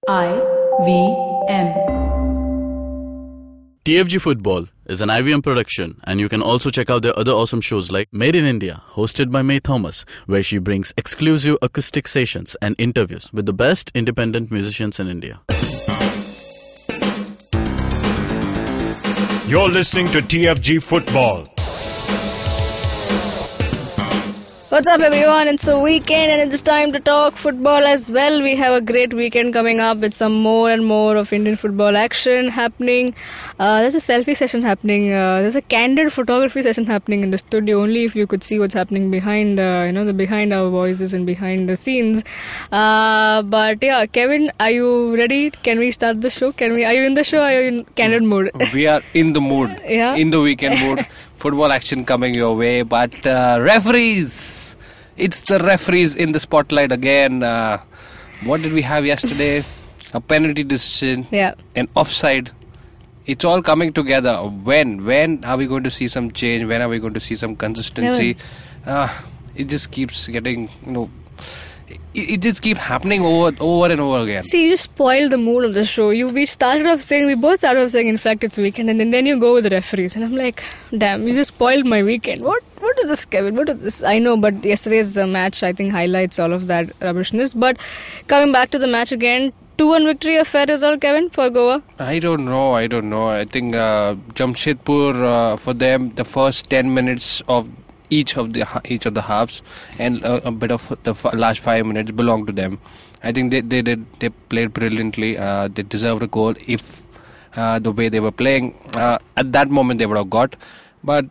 IVM. TFG Football is an IVM production, and you can also check out their other awesome shows like Made in India, hosted by May Thomas, where she brings exclusive acoustic sessions and interviews with the best independent musicians in India. You're listening to TFG Football. What's up, everyone? It's a weekend and it's time to talk football as well. We have a great weekend coming up with some more and more of Indian football action happening. There's a selfie session happening. There's a candid photography session happening in the studio. Only if you could see what's happening behind, behind our voices and behind the scenes. But yeah, Kevin, are you ready? Can we start the show? Are you in the show? Or are you in candid mood? We are in the mood. Yeah? In the weekend mood. Football action coming your way, but referees, it's the referees in the spotlight again. What did we have yesterday? A penalty decision, an offside. It's all coming together. When are we going to see some change? When are we going to see some consistency? It just keeps getting, it just keeps happening over and over again. See, you just spoiled the mood of the show. We both started off saying, in fact, it's weekend, and then you go with the referees. And I'm like, damn, you just spoiled my weekend. What is this, Kevin? What is this? I know, but yesterday's match, I think, highlights all of that rubbishness. But coming back to the match again, 2-1 victory, a fair result, Kevin, for Goa? I don't know. I think Jamshedpur, for them, the first 10 minutes of each of the halves and a bit of the last 5 minutes belong to them. I think they played brilliantly. They deserved a goal if the way they were playing at that moment they would have got. But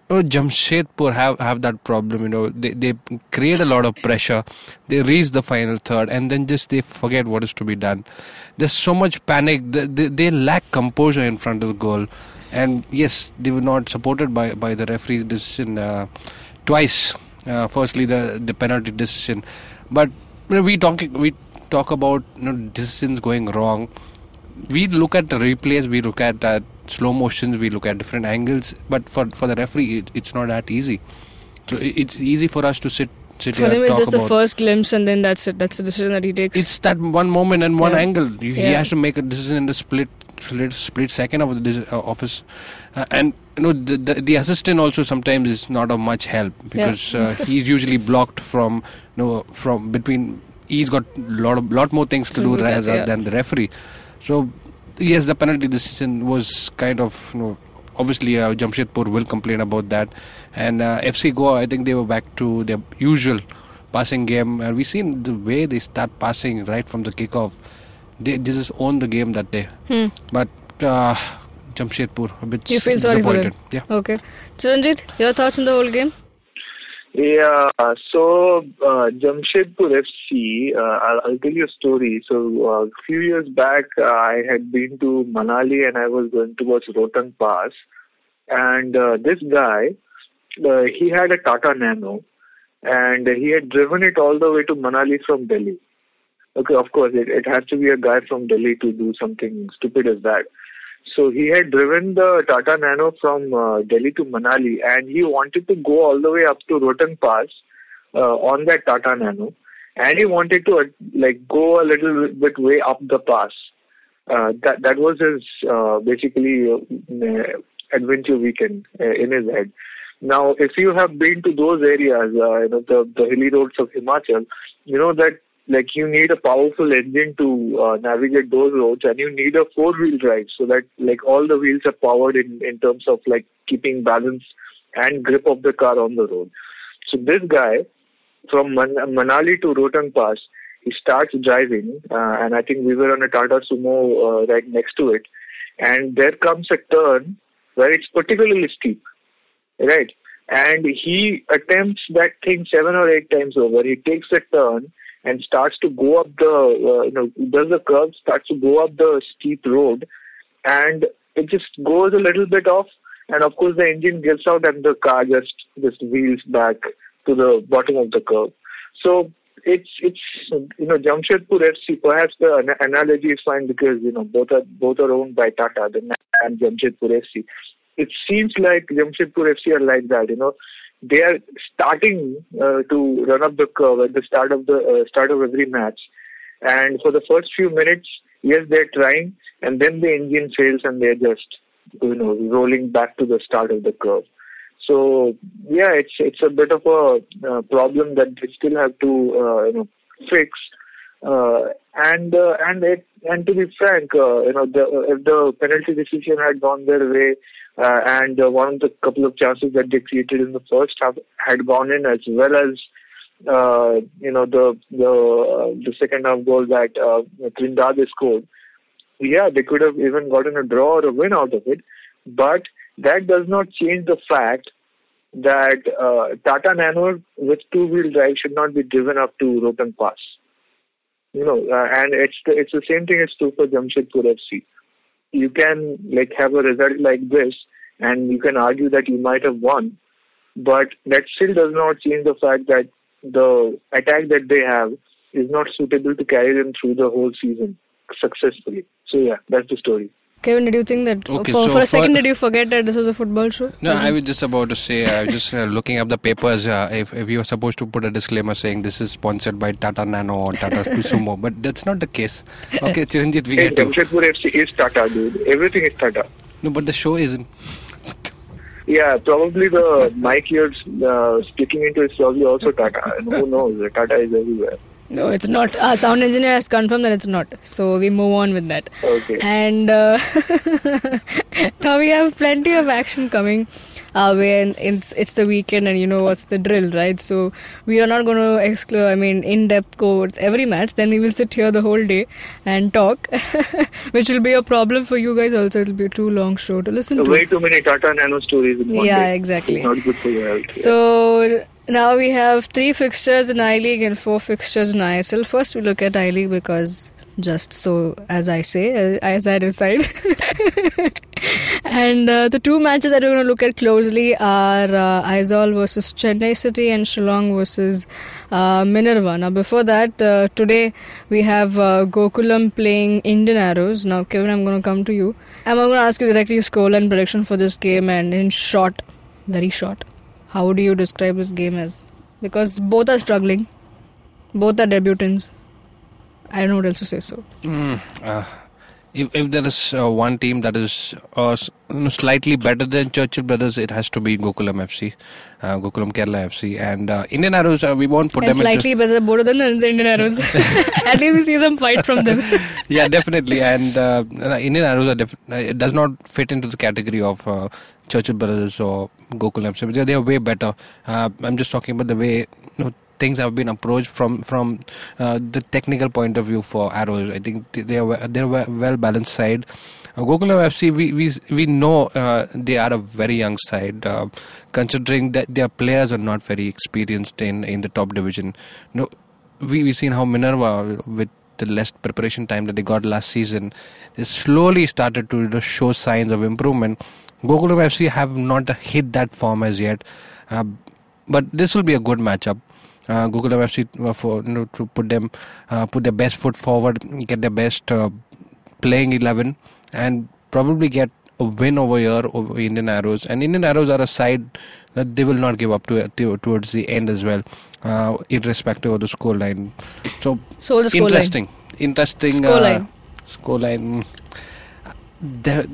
Jamshedpur have that problem. They create a lot of pressure. They reach the final third and then just they forget what is to be done. There's so much panic. They lack composure in front of the goal. And yes, they were not supported by the referee's decision twice. Firstly, the penalty decision, but we talk about decisions going wrong. We look at the replays, we look at slow motions, we look at different angles. But for the referee, it's not that easy. So it's easy for us to sit. For him, it's just the first glimpse, and then that's it. That's the decision that he takes. It's that one moment and one angle. He has to make a decision in the split second of office, and the assistant also sometimes is not of much help because he's usually blocked from between. He's got lot more things to do rather than the referee. So yes, the penalty decision was kind of obviously Jamshedpur will complain about that, and FC Goa, I think they were back to their usual passing game. We seen the way they start passing right from the kickoff. They just own the game that day. But Jamshedpur a bit you feel sorry disappointed. For them. Okay. Chiranjit, your thoughts on the whole game? Yeah, so Jamshedpur FC, I'll tell you a story. So a few years back, I had been to Manali and I was going towards Rohtang Pass. And this guy, he had a Tata Nano and he had driven it all the way to Manali from Delhi. Okay, of course, it has to be a guy from Delhi to do something stupid as that. So he had driven the Tata Nano from Delhi to Manali and he wanted to go all the way up to Rohtang Pass on that Tata Nano. And he wanted to go a little bit way up the pass. That was his basically adventure weekend in his head. Now, if you have been to those areas, the hilly roads of Himachal, you know that you need a powerful engine to navigate those roads, and you need a four-wheel drive so that all the wheels are powered in terms of keeping balance and grip of the car on the road. So this guy from Manali to Rohtang Pass, he starts driving, and I think we were on a Tata Sumo right next to it, and there comes a turn where it's particularly steep, right? And he attempts that thing 7 or 8 times over. He takes a turn and starts to go up does the curve, starts to go up the steep road, and it just goes a little bit off, and of course the engine gives out and the car just wheels back to the bottom of the curve. So it's Jamshedpur FC, perhaps the analogy is fine because both are owned by Tata and Jamshedpur FC. It seems like Jamshedpur FC are like that, they are starting to run up the curve at the start of every match, And for the first few minutes, yes, they're trying, and then the engine fails and they're just, rolling back to the start of the curve. So yeah, it's a bit of a problem that they still have to fix. And to be frank, if the penalty decision had gone their way, and one of the couple of chances that they created in the first half had gone in, as well as the second half goal that Trindade scored, yeah, they could have even gotten a draw or a win out of it. But that does not change the fact that Tata Nano with two-wheel drive should not be driven up to Rotan Pass. And it's the same thing as true for Jamshedpur FC. You can have a result like this, and you can argue that you might have won, but that still does not change the fact that the attack that they have is not suitable to carry them through the whole season successfully. So yeah, that's the story. Kevin, did you think that for a second did you forget that this was a football show? No, I was just about to say, I was just looking up the papers, if you were supposed to put a disclaimer saying this is sponsored by Tata Nano or Tata Sumo, but that's not the case. Okay, Chiranjit, we get to... Jamshedpur FC is Tata, dude. Everything is Tata. No, but the show isn't. Yeah, probably the mic you're speaking into is probably also Tata. Who knows? Tata is everywhere. No, it's not. Our sound engineer has confirmed that it's not. So we move on with that. Okay. And now we have plenty of action coming. Where it's the weekend and you know what's the drill, right? So we are not going to in-depth go with every match. Then we will sit here the whole day and talk, which will be a problem for you guys also. It will be a too long show to listen to. Way too many Tata Nano stories in one day. Yeah, exactly. It's not good for your health. So now we have 3 fixtures in I-League and 4 fixtures in ISL. First we look at I-League because just so as I say, as I decide. And the 2 matches that we're going to look at closely are Aizawl versus Chennai City and Shillong versus Minerva. Now before that, today we have Gokulam playing Indian Arrows. Now Kevin, I'm going to come to you. I'm going to ask you directly scoreline prediction for this game, and in short, very short, how do you describe this game as? Because both are struggling. Both are debutants. I don't know what else to say. So, if there is one team that is slightly better than Churchill Brothers, it has to be Gokulam FC, Gokulam Kerala FC, and Indian Arrows. We won't put them slightly better than the Indian Arrows. At least we see some fight from them. Yeah, definitely. And Indian Arrows it does not fit into the category of Churchill Brothers or Gokulam FC. They are way better. I'm just talking about the way things have been approached from the technical point of view for Arrows. I think they're a well balanced side. Gokulam FC, we know they are a very young side, considering that their players are not very experienced in the top division. We've seen how Minerva, with the less preparation time that they got last season, they slowly started to show signs of improvement. Gokulam FC have not hit that form as yet, but this will be a good matchup. Gokulam FC to put their best foot forward, get their best playing 11, and probably get a win over here over Indian Arrows. And Indian Arrows are a side that they will not give up towards the end as well, irrespective of the scoreline. So the interesting scoreline.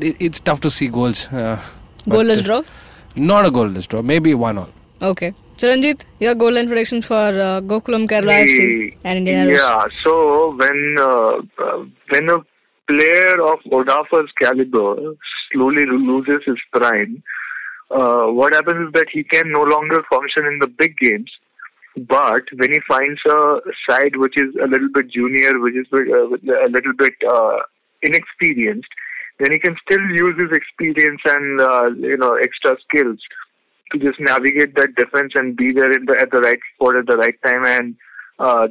It's tough to see goals. Goalless draw? Not a goalless draw. Maybe 1-1. Okay. Chiranjit, your goal line prediction for Gokulam Kerala FC and Indian Arrows. Yeah, so when a player of Odafa's caliber slowly loses his prime, what happens is that he can no longer function in the big games. But when he finds a side which is a little bit junior, which is a little bit inexperienced, then he can still use his experience and extra skills to just navigate that defense and be there at the right spot at the right time, and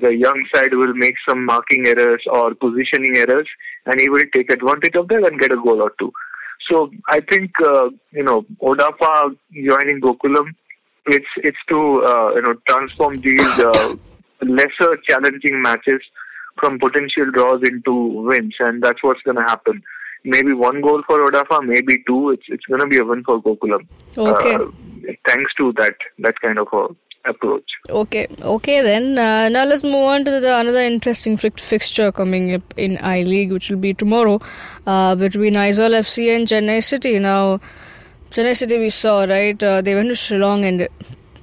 the young side will make some marking errors or positioning errors, and he will take advantage of that and get a goal or two. So I think Odafa joining Gokulam, it's to transform these lesser challenging matches from potential draws into wins, and that's what's going to happen. Maybe 1 goal for Odafa, maybe 2. It's going to be a win for Gokulam. Okay. Thanks to that kind of approach. Okay then. Now let's move on to another interesting fixture coming up in I-League, which will be tomorrow between ISL FC and Chennai City. Now, Chennai City we saw, right? They went to Shillong and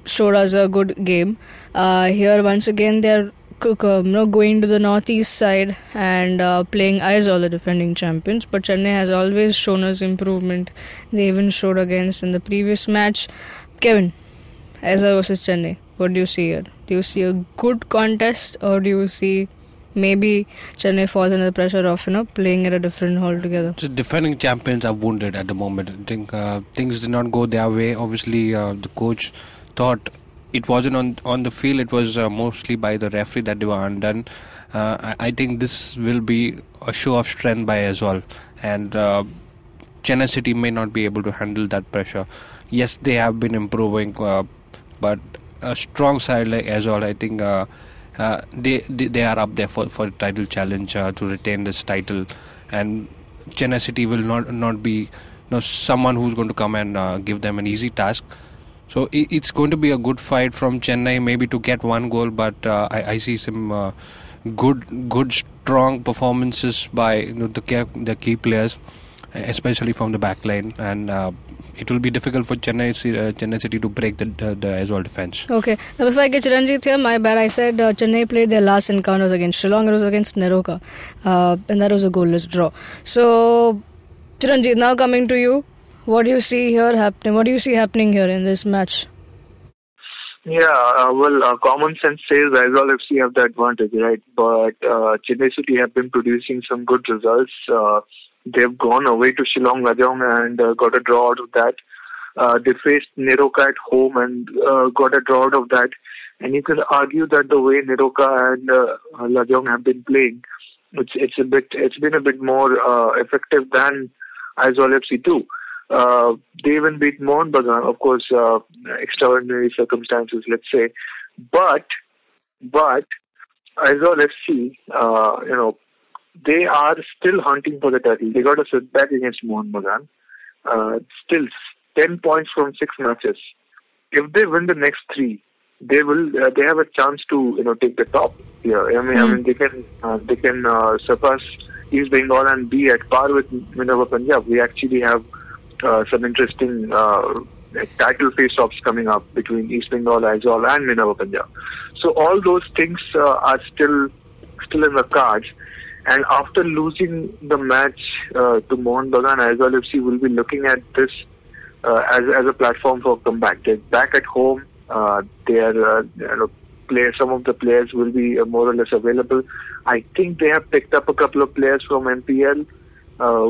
showed us a good game. Here, once again, they're going to the northeast side and playing ISL, the defending champions. But Chennai has always shown us improvement. They even showed against in the previous match. Kevin, ISL versus Chennai, what do you see here? Do you see a good contest, or do you see maybe Chennai falls under the pressure of playing at a different altogether? The defending champions are wounded at the moment. I think things did not go their way. Obviously, the coach thought it wasn't on the field. It was mostly by the referee that they were undone. I think this will be a show of strength by Azol, and Chennai City may not be able to handle that pressure. Yes, they have been improving, but a strong side like Azol, I think they are up there for the title challenge to retain this title, and Chennai City will not be someone who's going to come and give them an easy task. So it's going to be a good fight from Chennai, maybe to get one goal, but I see some good strong performances by the key players, especially from the back line, and it will be difficult for Chennai City to break the Azol defense. Okay, now before I get Chiranjit here, my bad, I said Chennai played their last encounters against Shillong. It was against Neroka, and that was a goalless draw. So Chiranjit, now coming to you, what do you see here happening? What do you see happening here in this match? Yeah, common sense says ISL FC have the advantage, right? But Chennai City have been producing some good results. They've gone away to Shillong Lajong and got a draw out of that. They faced Neroka at home and got a draw out of that. And you can argue that the way Neroka and Lajong have been playing, it's been a bit more effective than ISL FC too. They even beat Mohun Bagan, of course, extraordinary circumstances, let's say. But ISL FC, they are still hunting for the title. They got a setback against Mohun Bagan. Still 10 points from 6 matches. If they win the next 3, they have a chance to take the top here. I mean they can surpass East Bengal and be at par with Minerva Punjab. We actually have some interesting title face-offs coming up between East Bengal, Aizawl and Minerva Punjab. So all those things are still in the cards. And after losing the match to Mohun Bagan, Aizawl FC will be looking at this as a platform for comeback. They're back at home. Some of the players will be more or less available. I think they have picked up a couple of players from MPL,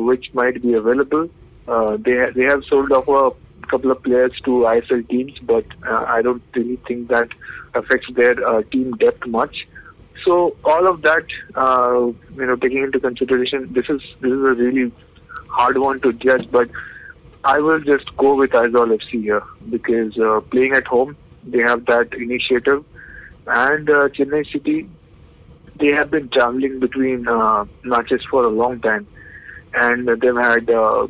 which might be available. They have sold off a couple of players to ISL teams, but I don't really think that affects their team depth much. So all of that, taking into consideration, this is a really hard one to judge. But I will just go with Aizawl FC here because playing at home, they have that initiative, and Chennai City, they have been traveling between matches for a long time, and they've had a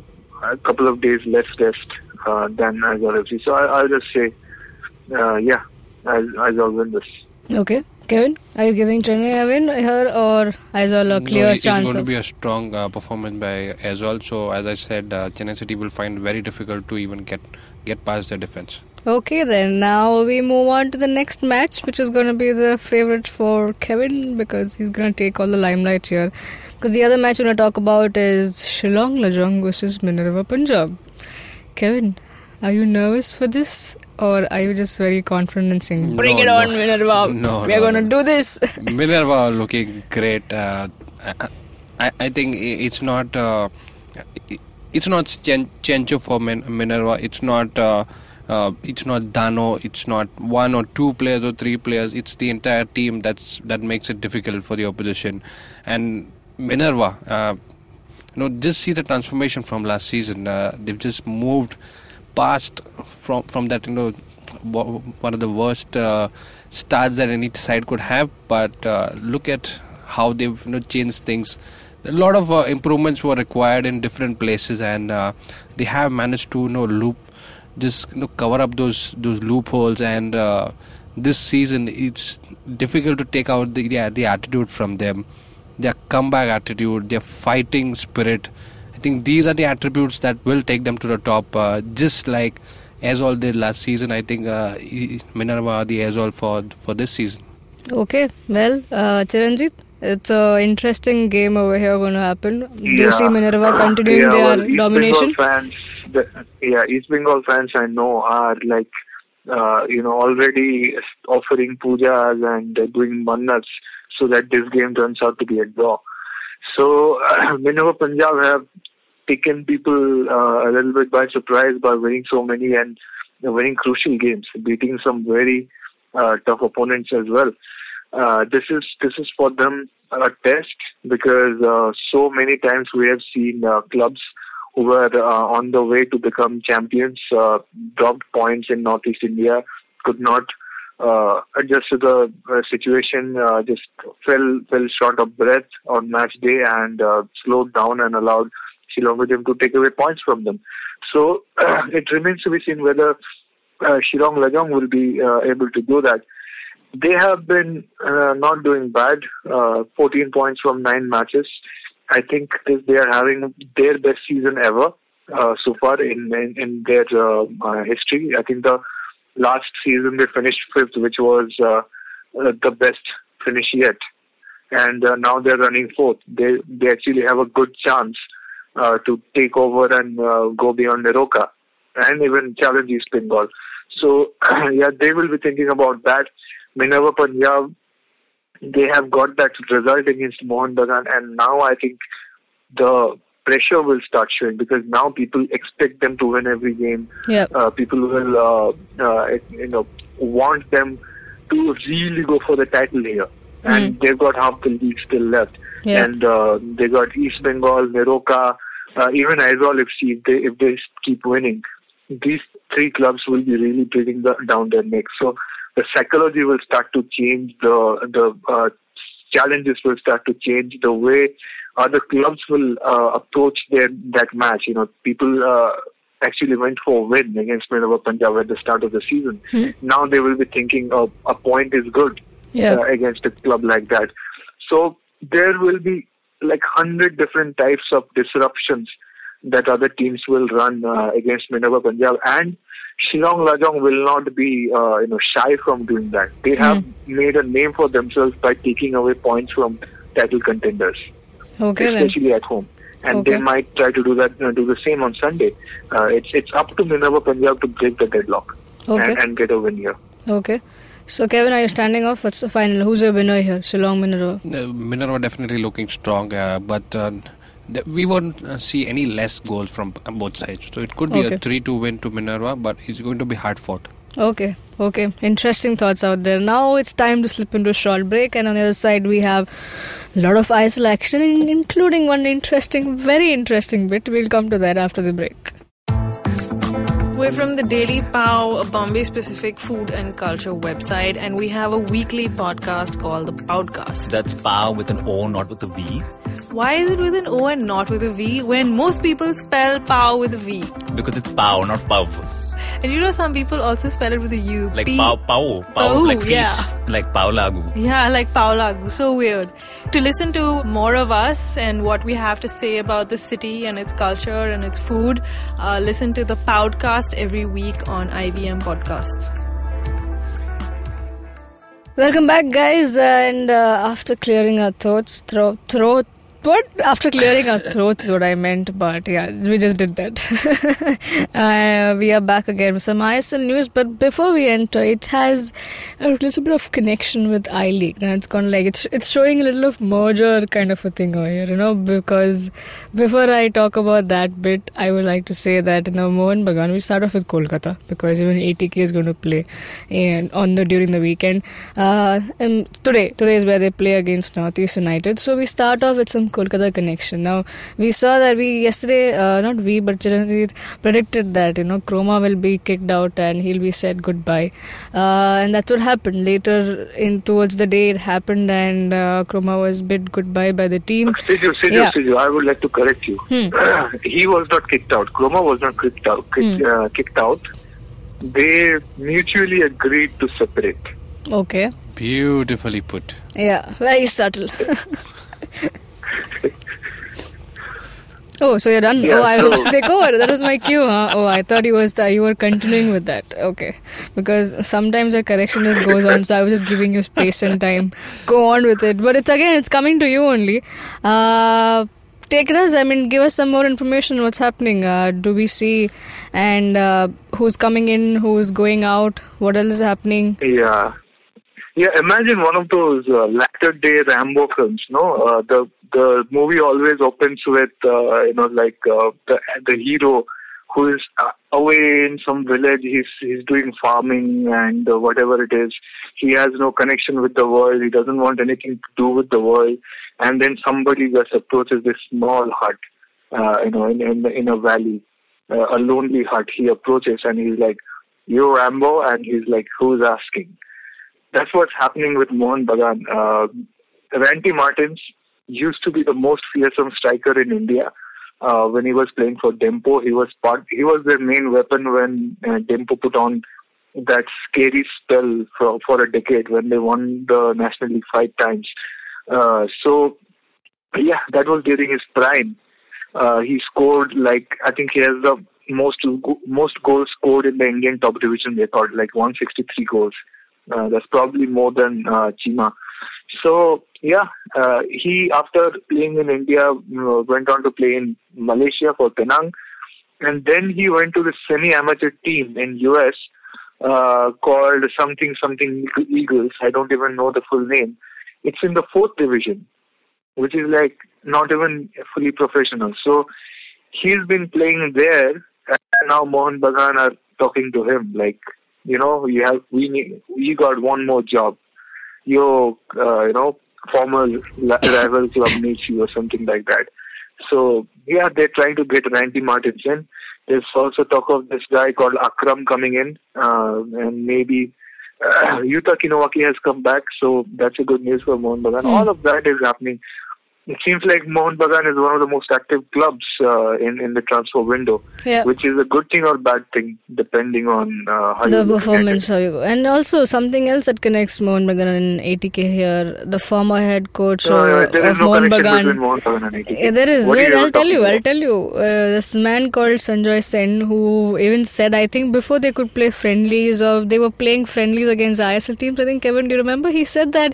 couple of days less rest than Aizawl FC. So I'll just say, Aizawl win this. Okay. Kevin, are you giving Chennai a win here or Aizawl a clear chance? It's going to be a strong performance by Aizawl. So as I said, Chennai City will find it very difficult to even get past their defense. Okay then, now we move on to the next match, which is going to be the favourite for Kevin because he's going to take all the limelight here. Because the other match we're going to talk about is Shillong Lajong versus Minerva Punjab. Kevin, are you nervous for this, or are you just very confident and saying, bring it on, Minerva, we're going to do this? Minerva are looking great. I think it's not Chencho for Minerva. It's not Dano. It's not 1 or 2 players or 3 players. It's the entire team that makes it difficult for the opposition. And Minerva, just see the transformation from last season. They've just moved past from that, one of the worst starts that any side could have. But look at how they've changed things. A lot of improvements were required in different places, and they have managed to cover up those loopholes, and this season it's difficult to take out the attitude from them, their comeback attitude, their fighting spirit. I think these are the attributes that will take them to the top, just like Aizawl did last season. I think Minerva are the Aizawl for this season. Okay, well, Chiranjit, it's an interesting game over here going to happen. Do you see Minerva continuing their domination? East Bengal fans I know are like, already offering pujas and doing mannats so that this game turns out to be a draw. So, Minerva Punjab have taken people a little bit by surprise by winning so many and winning crucial games, beating some very tough opponents as well. This is for them a test because so many times we have seen clubs who were on the way to become champions, dropped points in Northeast India, could not adjust to the situation, just fell short of breath on match day and slowed down and allowed Shillong Lajong to take away points from them. So it remains to be seen whether Shillong Lajong will be able to do that. They have been not doing bad, 14 points from 9 matches. I think they are having their best season ever so far in their history. I think the last season they finished 5th, which was the best finish yet. And now they're running 4th. They actually have a good chance to take over and go beyond Neroka and even challenge East Bengal. So, they will be thinking about that. Minerva Punjab, they have got that result against Mohun Bagan, and now I think the pressure will start showing because now people expect them to win every game. People will, want them to really go for the title here. And they've got half the league still left. And they got East Bengal, Neroka, even Aizawl FC. If they keep winning, these 3 clubs will be really breathing down their necks. So the psychology will start to change, the challenges will start to change, the way other clubs will approach that match. People actually went for a win against Minerva Punjab at the start of the season. Now they will be thinking a point is good against a club like that. So there will be like 100 different types of disruptions that other teams will run against Minerva Punjab, and Shillong Lajong will not be shy from doing that. They have made a name for themselves by taking away points from title contenders, especially at home. And they might try to do the same on Sunday. It's up to Minerva Punjab to break the deadlock and get a win here. Okay. So Kevin, are you standing off? What's the final? Who's the winner here? Shillong, Minerva? Minerva definitely looking strong, but we won't see any less goals from both sides. So it could be a 3-2 win to Minerva, but it's going to be hard fought. Okay. Interesting thoughts out there. Now it's time to slip into a short break, and on the other side we have a lot of ISL action, including one very interesting bit. We'll come to that after the break. We're from the Daily POW, a Bombay-specific food and culture website, and we have a weekly podcast called The Podcast. That's POW with an O, not with a V. Why is it with an O and not with a V when most people spell POW with a V? Because it's POW, not powerful. And some people also spell it with a U. Like Pau, like feet. Like Paulagu. Yeah, like Paulagu. So weird. To listen to more of us and what we have to say about the city and its culture and its food, listen to the podcast every week on IBM Podcasts. Welcome back, guys. And after clearing our throats, after clearing our throats is what I meant, but yeah, we just did that. We are back again with some ISL news, but before we enter, it has a little bit of connection with I-League. Now it's kind of like it's showing a little of merger kind of a thing over here, because before I talk about that bit, I would like to say that Mohun Bagan, we start off with Kolkata because even ATK is going to play during the weekend. Today is where they play against Northeast United. So we start off with some Kolkata connection. Now we saw that but Chiranjit predicted that Chroma will be kicked out and he'll be said goodbye, and that's what happened. Later towards the day it happened, and Chroma was bid goodbye by the team. Siju, I would like to correct you. He was not kicked out. Chroma was not kicked out. They mutually agreed to separate. Okay. Beautifully put. Yeah, very subtle. Oh, so you're done? Yeah, Oh, I was so- supposed to take over. That was my cue, huh? Oh, I thought you were continuing with that. Okay. Because sometimes a correction just goes on, so I was just giving you space and time. Go on with it. But it's coming to you only. Take us, give us some more information. What's happening? Do we see? And who's coming in? Who's going out? What else is happening? Yeah. Yeah, imagine one of those latter-day Rambo films, no? The movie always opens with, the hero who is away in some village. He's doing farming and whatever it is. He has no connection with the world. He doesn't want anything to do with the world. And then somebody just approaches this small hut, in a valley, a lonely hut. He approaches and he's like, "You Rambo?" And he's like, "Who's asking?" That's what's happening with Mohan Bagan. Randy Martins used to be the most fearsome striker in India. When he was playing for Dempo, he was their main weapon when Dempo put on that scary spell for a decade when they won the National League 5 times. That was during his prime. He scored I think he has the most goals scored in the Indian top division record, 163 goals. That's probably more than Chima. So, he, after playing in India, went on to play in Malaysia for Penang. And then he went to the semi-amateur team in US called something Eagles. I don't even know the full name. It's in the 4th division, which is not even fully professional. So, he's been playing there, and now Mohan Bagan are talking to him we got one more job. Your, former rival club needs you or something like that. So, they're trying to get Randy Martins in. There's also talk of this guy called Akram coming in, and maybe Yuta Kinowaki has come back, so that's a good news for Mohan Bagan. All of that is happening. It seems like Mohan Bagan is one of the most active clubs in the transfer window, which is a good thing or bad thing, depending on how the you performance, how you go. And also something else that connects Mohan Bagan and ATK here, the former head coach there is of no Mohan connection Bagan. between Mohan Bagan and ATK. There is. What I'll tell you. This man called Sanjoy Sen, who even said, I think before they could play friendlies, or they were playing friendlies against ISL teams. I think, Kevin, do you remember? He said that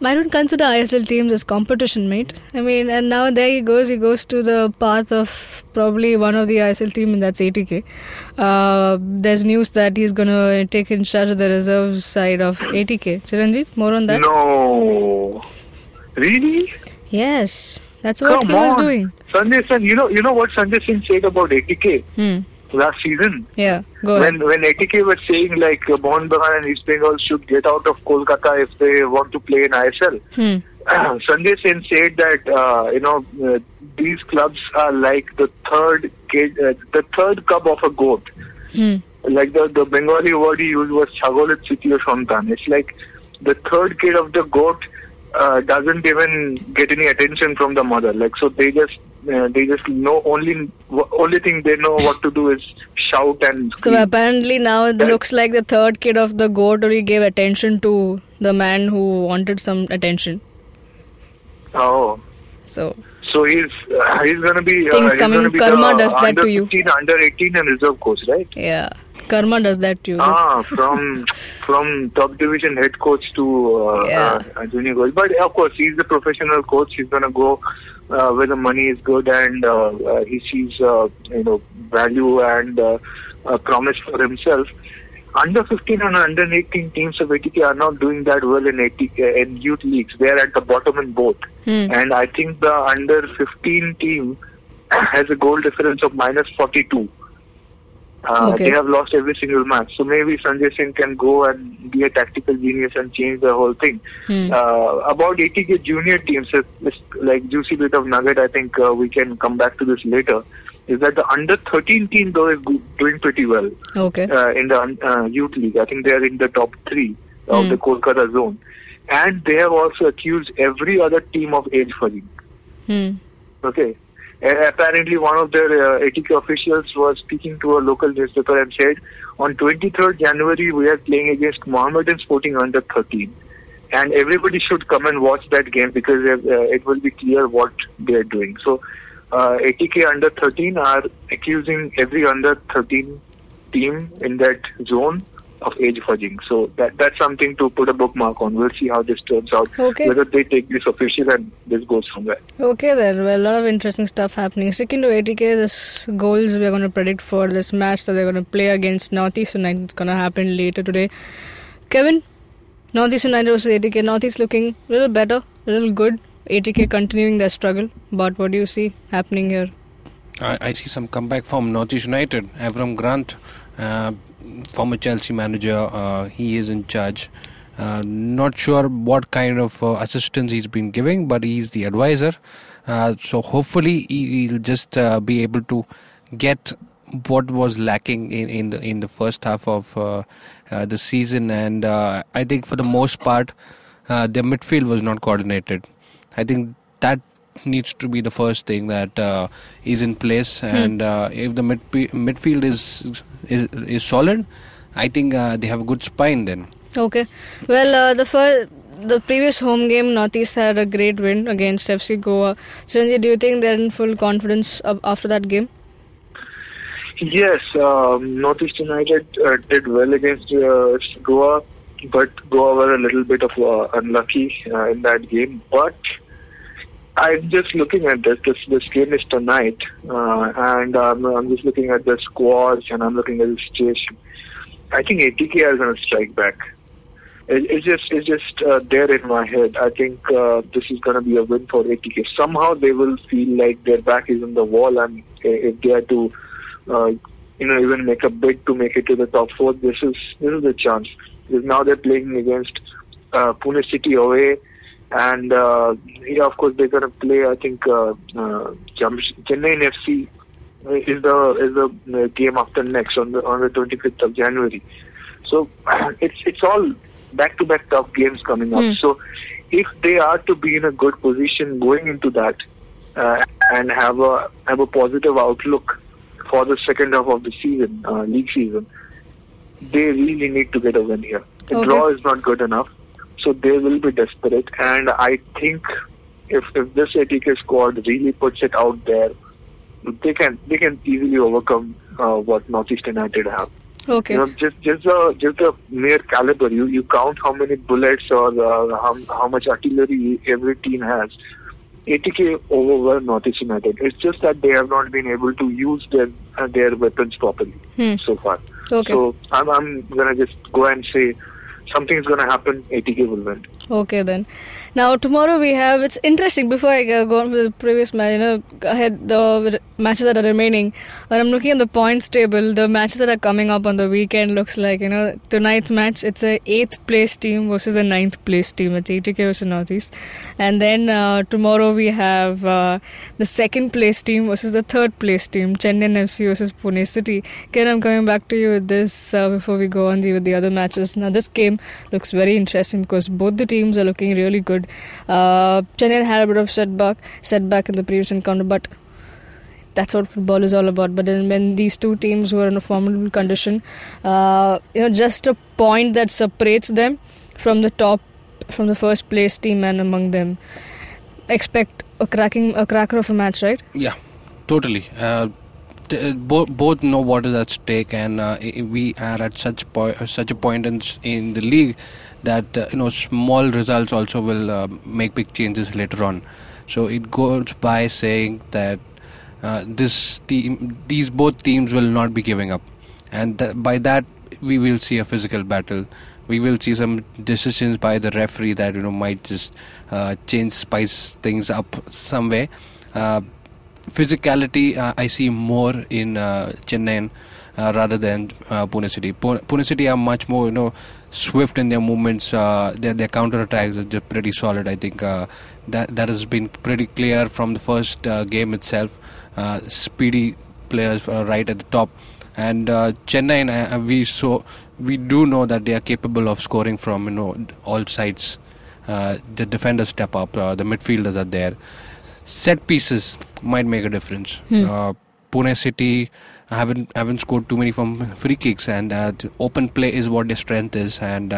I don't consider ISL teams as competition, mate. And now there he goes. He goes to the path of probably one of the ISL team, and that's ATK. There's news that he's going to take in charge of the reserve side of ATK. Chiranjit, more on that? No. Really? Yes. That's what he was doing. Sanjay Singh, you know what Sanjay Singh said about ATK? Last season, go ahead. When ATK was saying Mohan Bagan and East Bengal should get out of Kolkata if they want to play in ISL, Sanjay Sen said that these clubs are like the third cub of a goat. The Bengali word he used was Chagolet Chitiyo Santan. It's like the third kid of the goat doesn't even get any attention from the mother. So they just know only thing they know what to do is shout and scream. So apparently now it looks like the third kid of the goat, or he gave attention to the man who wanted some attention. Oh. So he's gonna be things coming. Gonna be Karma does that to you. Under 18 and reserve coach, right? Yeah. Karma does that to you. From top division head coach to junior coach. But of course, he's the professional coach. He's gonna go where the money is good, and he sees value and promise for himself. Under 15 and under 18 teams of ATK are not doing that well in youth leagues. They are at the bottom in both. And I think the under 15 team has a goal difference of -42. They have lost every single match. So maybe Sanjay Singh can go and be a tactical genius and change the whole thing. About ATK junior teams, it's like juicy bit of nugget. I think we can come back to this later. Is that the under 13 team though is doing pretty well. Okay. In the youth league, I think they are in the top 3 of the Kolkata zone, and they have also accused every other team of age fugging. Okay. Apparently, one of their ATK officials was speaking to a local newspaper and said, on 23rd January, we are playing against Mohammedan Sporting under 13. And everybody should come and watch that game because it will be clear what they are doing. So, ATK under 13 are accusing every under 13 team in that zone of age fudging. So that's something to put a bookmark on. We'll see how this turns out. Okay. Whether they take this official and this goes somewhere. Okay then, well, a lot of interesting stuff happening. Sticking to ATK, this goals we're going to predict for this match that they're going to play against Northeast United. It's going to happen later today. Kevin, Northeast United versus ATK. Northeast looking a little better, a little good. ATK continuing their struggle. But what do you see happening here? I see some comeback from Northeast United. Avram Grant, former Chelsea manager, he is in charge. Not sure what kind of assistance he's been giving, but he's the advisor. So hopefully he'll just be able to get what was lacking in the first half of the season. And I think for the most part, their midfield was not coordinated. I think that needs to be the first thing that is in place. And if the midfield is solid, I think they have a good spine then. Okay. Well, the previous home game, Northeast had a great win against FC Goa. Sanjay, do you think they're in full confidence after that game? Yes, Northeast United did well against Goa, but Goa were a little bit of unlucky in that game. But I'm just looking at this game is tonight, and I'm just looking at the squads and I'm looking at the situation. I think ATK are going to strike back. It's just there in my head. I think this is going to be a win for ATK. Somehow they will feel like their back is on the wall, and if they are to, even make a bid to make it to the top four, this is the chance. Because now they're playing against Pune City away. And of course, they're going to play. I think Chennai FC is the game after next on the 25th of January. So it's all back-to-back tough games coming up. So if they are to be in a good position going into that and have a positive outlook for the second half of the season, league season, they really need to get a win here. The draw is not good enough. So they will be desperate, and I think if this ATK squad really puts it out there, they can easily overcome what Northeast United have. Okay. Just the mere caliber. You count how many bullets or how much artillery every team has. ATK overwhelmed Northeast United. It's just that they have not been able to use their weapons properly so far. Okay. So I'm gonna just go and say, something's going to happen, ATK will win. Okay then. Now tomorrow we have, it's interesting, before I go on with the previous match, ahead the matches that are remaining, when I'm looking at the points table, the matches that are coming up on the weekend looks like, tonight's match, it's a 8th place team versus a 9th place team. It's ATK versus Northeast. And then tomorrow we have the 2nd place team versus the 3rd place team, Chennai FC versus Pune City. Ken, I'm coming back to you with this before we go on with the other matches. Now this game looks very interesting because both the teams are looking really good. Chennai had a bit of setback in the previous encounter, but that's what football is all about. But then when these two teams were in a formidable condition, just a point that separates them from the first place team and among them. Expect a cracker of a match, right? Yeah, totally. Both know what is at stake, and we are at such a point in the league that small results also will make big changes later on. So it goes by saying that these both teams will not be giving up, and by that we will see a physical battle. We will see some decisions by the referee that might just spice things up some way. Physicality I see more in Chennai rather than Pune City. Pune City are much more swift in their movements. Their counter attacks are just pretty solid. I think that has been pretty clear from the first game itself. Speedy players right at the top, and Chennai we do know that they are capable of scoring from all sides. The defenders step up, the midfielders are there. set pieces might make a difference. Pune City haven't scored too many from free kicks, and the open play is what their strength is. And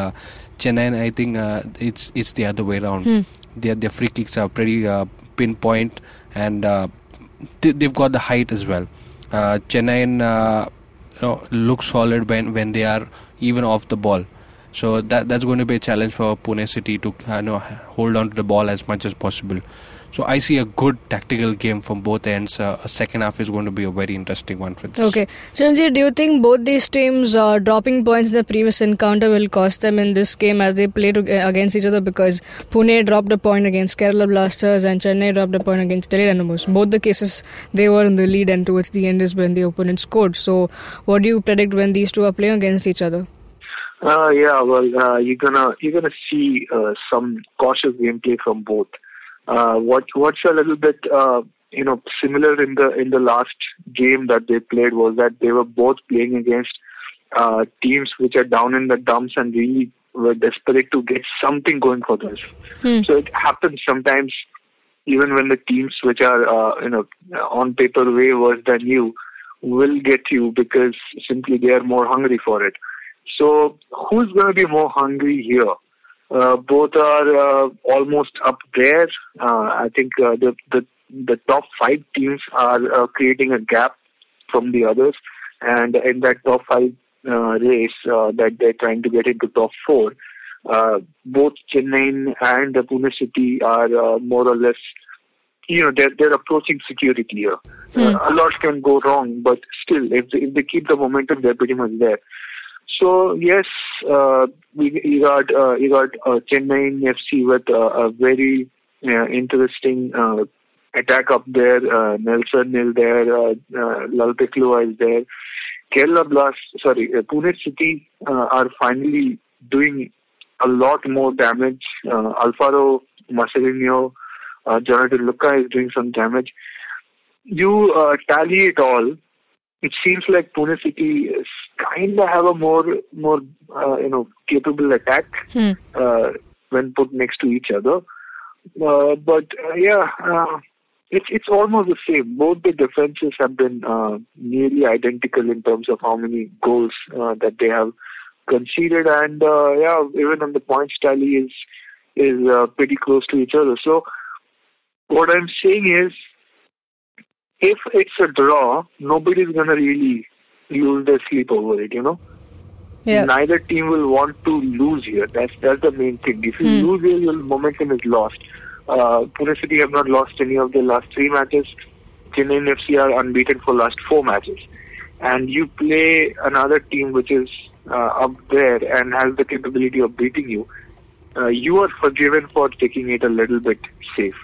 Chennai, I think it's the other way around. Their free kicks are pretty pinpoint, and they've got the height as well. Chennai look solid when they are even off the ball. So that's going to be a challenge for Pune City to hold on to the ball as much as possible. So I see a good tactical game from both ends. A second half is going to be a very interesting one for this. Okay. Chiranjeev, do you think both these teams dropping points in the previous encounter will cost them in this game as they play against each other? Because Pune dropped a point against Kerala Blasters and Chennai dropped a point against Delhi Dynamos. Both the cases, they were in the lead, and towards the end is when the opponent scored. So what do you predict when these two are playing against each other? You're gonna see some cautious gameplay from both. What's a little bit similar in the last game that they played was that they were both playing against teams which are down in the dumps and really were desperate to get something going for this. So it happens sometimes, even when the teams which are on paper way worse than you will get you because simply they are more hungry for it. So who's going to be more hungry here? Both are almost up there. I think the top 5 teams are creating a gap from the others, and in that top 5 race that they're trying to get into top 4, both Chennai and Pune City are more or less, they're approaching security here. A lot can go wrong, but still, if they keep the momentum, they're pretty much there. So yes, you got Chennai FC with a very interesting attack up there. Nelson is there. Lalpeklua is there. Pune City are finally doing a lot more damage. Alfaro Marcelino, Jonathan Luca is doing some damage. You tally it all. It seems like Pune City kind of have a more capable attack when put next to each other. It's almost the same. Both the defenses have been nearly identical in terms of how many goals that they have conceded, and even on the points tally is pretty close to each other. So what I'm saying is, if it's a draw, nobody's going to really lose their sleep over it, Yeah. Neither team will want to lose here. That's the main thing. If you lose here, your momentum is lost. Pune City have not lost any of their last 3 matches. Chennai FC are unbeaten for last 4 matches. And you play another team which is up there and has the capability of beating you. You are forgiven for taking it a little bit safe.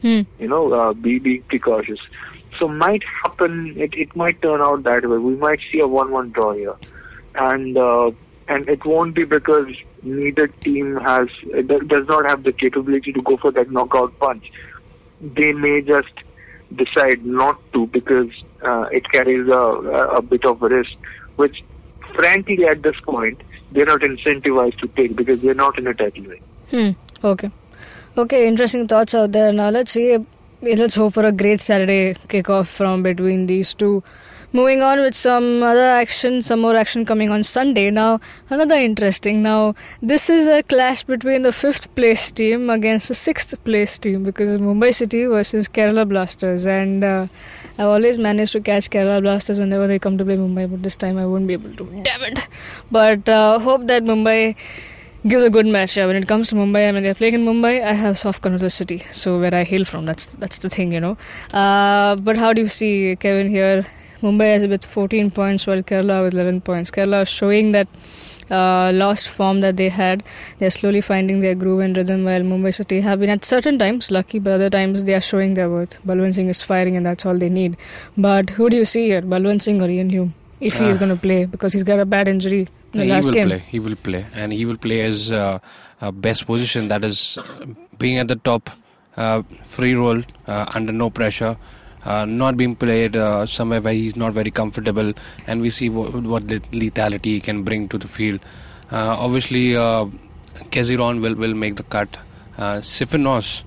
Be precautious. So might happen. It might turn out that way. We might see a 1-1 draw here, and it won't be because neither team does not have the capability to go for that knockout punch. They may just decide not to because it carries a bit of a risk, which frankly at this point they're not incentivized to take because they're not in a title race. Okay. Interesting thoughts out there. Now let's see. Let's hope for a great Saturday kickoff from between these two. Moving on with some more action coming on Sunday. Now, another interesting. Now, this is a clash between the 5th place team against the 6th place team because it's Mumbai City versus Kerala Blasters. And I've always managed to catch Kerala Blasters whenever they come to play Mumbai, but this time I won't be able to. Damn it. But hope that Mumbai gives a good match. When it comes to Mumbai, when they're playing in Mumbai, I have soft corner to the city. So where I hail from, that's the thing, But how do you see, Kevin, here? Mumbai has with 14 points while Kerala with 11 points. Kerala showing that lost form that they had. They're slowly finding their groove and rhythm, while Mumbai City have been at certain times lucky, but other times they are showing their worth. Balwant Singh is firing and that's all they need. But who do you see here, Balwant Singh or Ian Hume? If he is going to play, because he's got a bad injury in the last game. He will play. And he will play his best position, that is being at the top, free roll, under no pressure, not being played somewhere where he's not very comfortable, and we see what lethality he can bring to the field. Obviously, Keziron will make the cut. Sifanos,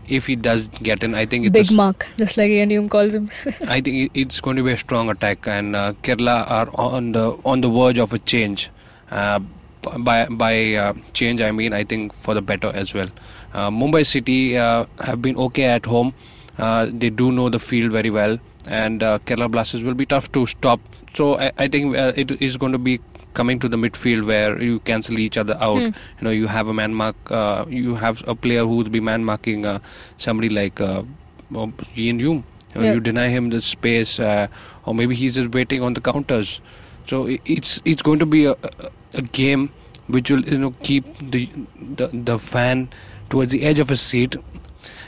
if he does get in, I think it's Big Mark, just like Ian Hume calls him. I think it's going to be a strong attack, and Kerala are on the verge of a change. By change, I mean I think for the better as well. Mumbai City have been okay at home. They do know the field very well, and Kerala Blasters will be tough to stop. So I think it is going to be coming to the midfield where you cancel each other out. You know, you have a man mark. You have a player who would be man marking somebody like Ian Hume. You deny him the space, or maybe he's just waiting on the counters. So it's going to be a game which will keep the fan towards the edge of his seat,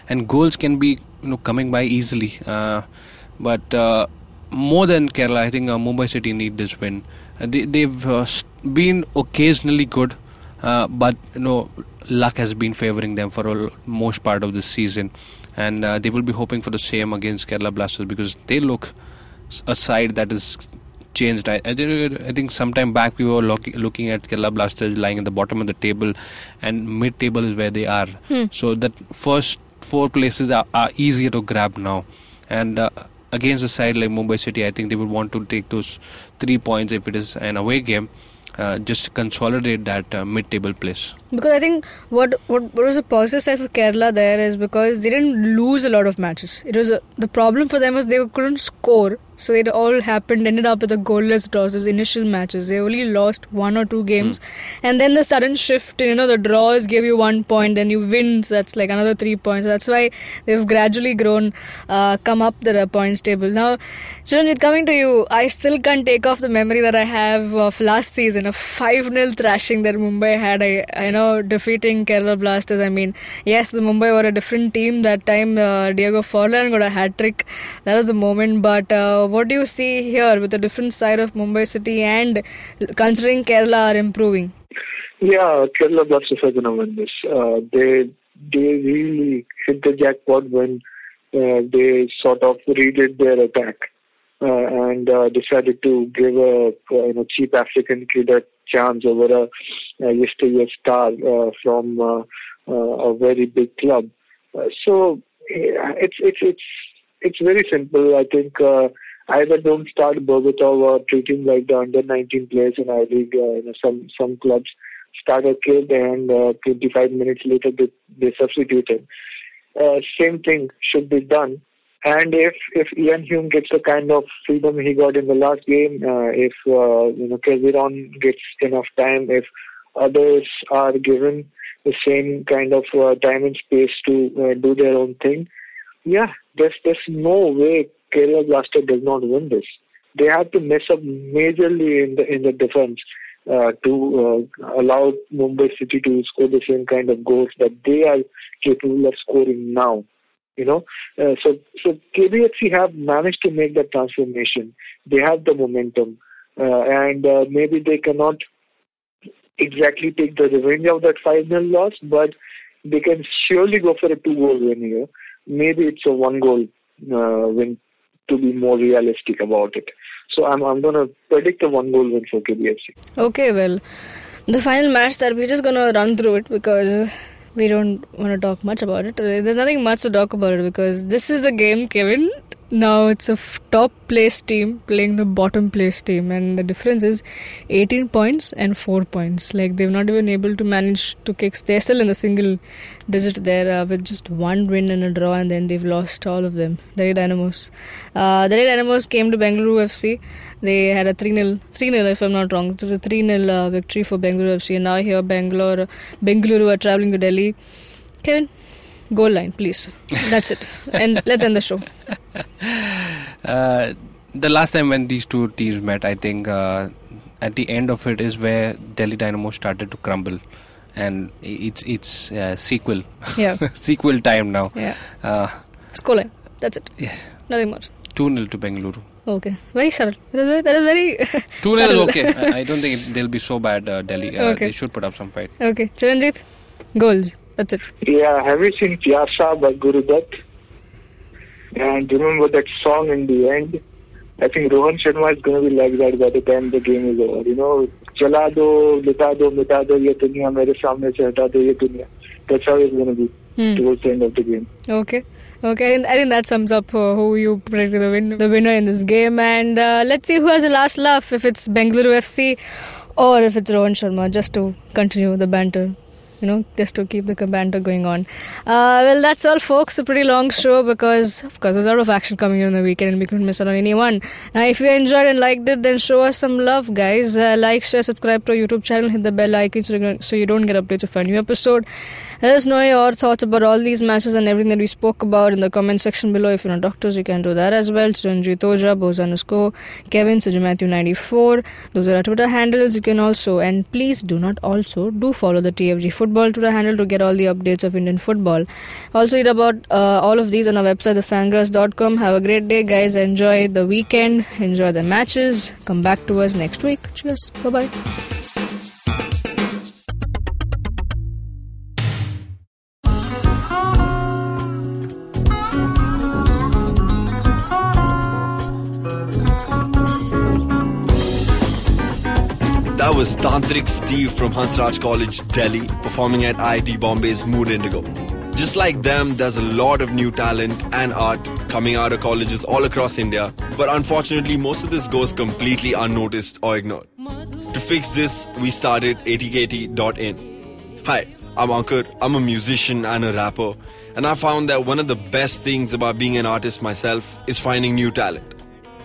and goals can be coming by easily. But more than Kerala, I think Mumbai City need this win. They've been occasionally good, but luck has been favouring them for most part of the season, and they will be hoping for the same against Kerala Blasters, because they look a side that is changed. I think sometime back we were looking at Kerala Blasters lying at the bottom of the table, and mid-table is where they are. So that first 4 places are easier to grab now, and against a side like Mumbai City, I think they would want to take those 3 points if it is an away game, just to consolidate that mid-table place. Because I think what was a positive side for Kerala there is because they didn't lose a lot of matches. It was the problem for them was they couldn't score, so it all ended up with a goalless draw. Those initial matches, they only lost 1 or 2 games, and then the sudden shift. The draws give you 1 point, then you win, so that's like another 3 points. That's why they've gradually grown, come up the points table. Now, Chiranjit, coming to you, I still can't take off the memory that I have of last season, a 5-0 thrashing that Mumbai had. Defeating Kerala Blasters. I mean, yes, the Mumbai were a different team that time. Diego Forlan got a hat-trick. That was the moment. But what do you see here with the different side of Mumbai City, and considering Kerala are improving? Yeah, Kerala Blasters are going to win this. They really hit the jackpot when they sort of redid their attack and decided to give a cheap African kid a chance over a yesteryear star from a very big club. So it's very simple. I think either don't start Berbatov or treat him like the under-19 players in I-League. Some clubs start a kid and 25 minutes later they substitute him. Same thing should be done. And if Ian Hume gets the kind of freedom he got in the last game, if Keviron gets enough time, if others are given the same kind of time and space to do their own thing, there's no way Kerala Blaster does not win this. They have to mess up majorly in the defense to allow Mumbai City to score the same kind of goals that they are capable of scoring now. So KBFC have managed to make that transformation. They have the momentum, and maybe they cannot exactly take the revenge of that 5-0 loss, but they can surely go for a 2-goal win here. Maybe it's a 1-goal win to be more realistic about it. So I'm going to predict a 1-goal win for KBFC. Okay, well, the final match that we're just going to run through it because we don't want to talk much about it. There's nothing much to talk about it because this is the game, Kevin. Now it's a top place team playing the bottom place team, and the difference is 18 points and 4 points. Like, they've not even able to manage to kick. They're still in the single digit there with just 1 win and a draw, and then they've lost all of them. Delhi Dynamos. Delhi Dynamos came to Bengaluru FC. They had a 3-0 if I'm not wrong. It was a 3-0 victory for Bengaluru FC, and now here Bengaluru are travelling to Delhi. Kevin, goal line, please. That's it. And let's end the show. The last time when these two teams met, I think at the end of it is where Delhi Dynamo started to crumble, and it's sequel. Yeah. Sequel time now. Yeah. Score line. That's it. Yeah. Nothing more. 2-0 to Bengaluru. Okay. Very subtle. That is very 2-0 is okay. I don't think they'll be so bad, Delhi. Okay. They should put up some fight. Okay. Chiranjit, goals. That's it. Yeah, have you seen Pyasa by Guru Dutt? And remember that song in the end? I think Rohan Sharma is going to be like that by the time the game is over. Chala do, lita do, mita do, ye duniya, mere samne se hata do, ye duniya. That's how it's going to be. towards the end of the game. Okay. I think that sums up who you predicted the winner in this game. And let's see who has the last laugh, if it's Bengaluru FC or if it's Rohan Sharma, just to continue the banter. Just to keep the banter going on. Well, that's all, folks. A pretty long show because, of course, there's a lot of action coming in on the weekend and we couldn't miss out on anyone. Now, if you enjoyed and liked it, then show us some love, guys. Like, share, subscribe to our YouTube channel, hit the bell icon so you don't get updates of a new episode. Let us know your thoughts about all these matches and everything that we spoke about in the comment section below. If you're not doctors, you can do that as well. Chiranjit Oja, Bozanusko, Kevin, Sujumatthew94. Those are our Twitter handles. You can also, and please do follow the TFG Football Twitter handle to get all the updates of Indian football. Also read about all of these on our website, thefangrass.com. Have a great day, guys. Enjoy the weekend. Enjoy the matches. Come back to us next week. Cheers. Bye-bye. That was Tantrik Steve from Hansraj College, Delhi, performing at IIT Bombay's Mood Indigo. Just like them, there's a lot of new talent and art coming out of colleges all across India, but unfortunately most of this goes completely unnoticed or ignored. To fix this, we started atkt.in. Hi, I'm Ankur, I'm a musician and a rapper, and I found that one of the best things about being an artist myself is finding new talent.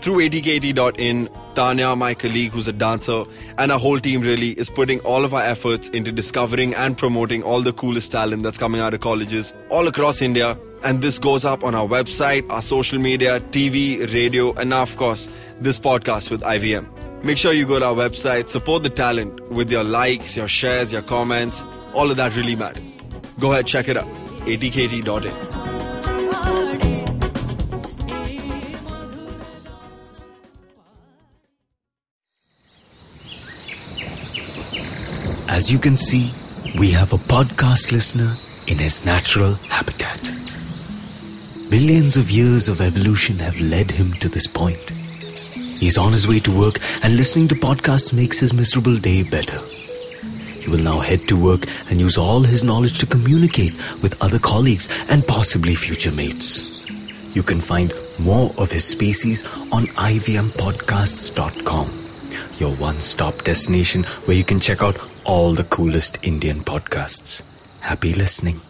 Through atkt.in, Tanya, my colleague who's a dancer, and our whole team really is putting all of our efforts into discovering and promoting all the coolest talent that's coming out of colleges all across India. And this goes up on our website, our social media, TV, radio, and now, of course, this podcast with IVM. Make sure you go to our website, support the talent with your likes, your shares, your comments. All of that really matters. Go ahead, check it out. atkt.in. As you can see, we have a podcast listener in his natural habitat. Billions of years of evolution have led him to this point. He's on his way to work and listening to podcasts makes his miserable day better. He will now head to work and use all his knowledge to communicate with other colleagues and possibly future mates. You can find more of his species on ivmpodcasts.com, your one-stop destination where you can check out all the coolest Indian podcasts. Happy listening.